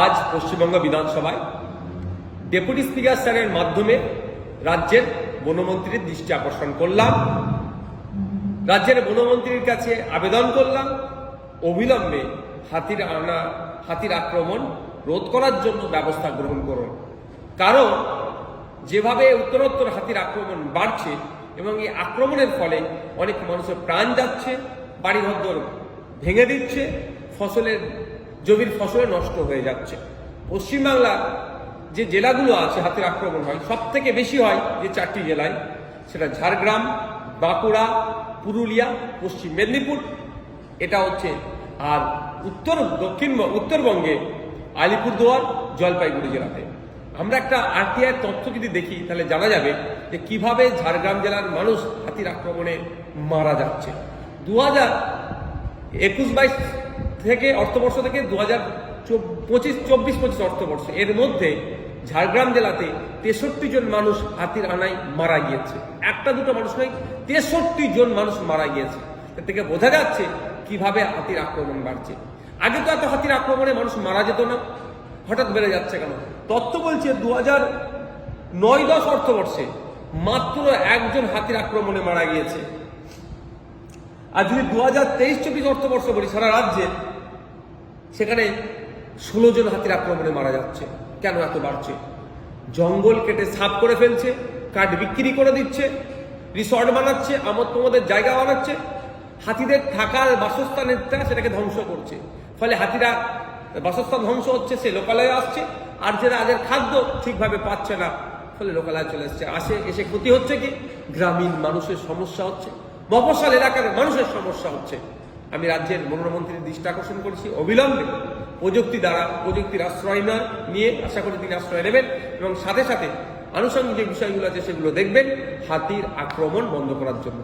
আজ পশ্চিমবঙ্গ বিধানসভায় deputy speaker স্যারের মাধ্যমে রাজ্যের বনমন্ত্রীর দৃষ্টি আকর্ষণ করলাম। রাজ্যের বনমন্ত্রীর কাছে আবেদন করলাম অবিলম্বে হাতির আক্রমণ রোধ করার জন্য ব্যবস্থা গ্রহণ করুন। কারণ যেভাবে উত্তরোত্তর হাতির আক্রমণ বাড়ছে এবং এই আক্রমণের ফলে অনেক মানুষের প্রাণ যাচ্ছে, বাড়িঘর ভেঙে দিচ্ছে, জমির ফসল নষ্ট হয়ে যাচ্ছে। পশ্চিমবাংলার যে জেলাগুলো আছে হাতির আক্রমণ হয়, সব থেকে বেশি হয় যে 4টি জেলায়, সেটা ঝাড়গ্রাম, বাঁকুড়া, পুরুলিয়া, পশ্চিম মেদিনীপুর, এটা হচ্ছে। আর উত্তরবঙ্গে আলিপুরদুয়ার, জলপাইগুড়ি জেলাতে। আমরা একটা আরটিআই তথ্য যদি দেখি তাহলে জানা যাবে যে কিভাবে ঝাড়গ্রাম জেলার মানুষ হাতির আক্রমণে মারা যাচ্ছে। 2021-22 থেকে অর্থবর্ষ থেকে 2025-24 অর্থবর্ষ এর মধ্যে ঝাড়গ্রাম জেলাতে 63 জন মানুষ হাতির আনায় মারা গিয়েছে। একটা দুটো মানুষ নয়, 63 জন মানুষ মারা গিয়েছে। এর থেকে বোঝা যাচ্ছে কিভাবে হাতির আক্রমণ বাড়ছে। আগে তো এত হাতির আক্রমণে মানুষ মারা যেত না, হঠাৎ বেড়ে যাচ্ছে কেন? তথ্য বলছে 2009-10 অর্থবর্ষে মাত্র 1 জন হাতির আক্রমণে মারা গিয়েছে। আর যদি 2023-24 অর্থবর্ষ বলি সারা রাজ্যে, সেখানে 16 জন হাতির আক্রমণে মারা যাচ্ছে। কেন এত বাড়ছে? জঙ্গল কেটে সাফ করে ফেলছে, কাঠ বিক্রি করে দিচ্ছে, রিসর্ট বানাচ্ছে, আমোদ প্রমোদের জায়গা বানাচ্ছে, হাতিদের থাকার বাসস্থানেরটা সেটাকে ধ্বংস করছে। ফলে হাতিরা বাসস্থান ধ্বংস হচ্ছে, সে লোকালয়ে আসছে, আর যারা তাদের খাদ্য ঠিকভাবে পাচ্ছে না, ফলে লোকালয়ে চলে এসে ক্ষতি হচ্ছে কি? গ্রামীণ মানুষের সমস্যা হচ্ছে, মফস্বল এলাকার মানুষের সমস্যা হচ্ছে। আমি রাজ্যের বনমন্ত্রীর দৃষ্টি আকর্ষণ করেছি অবিলম্বে প্রযুক্তির আশ্রয় নিয়ে আশা করি তিনি আশ্রয় নেবেন এবং সাথে সাথে আনুষঙ্গিক যে বিষয়গুলো আছে সেগুলো দেখবেন হাতির আক্রমণ বন্ধ করার জন্য।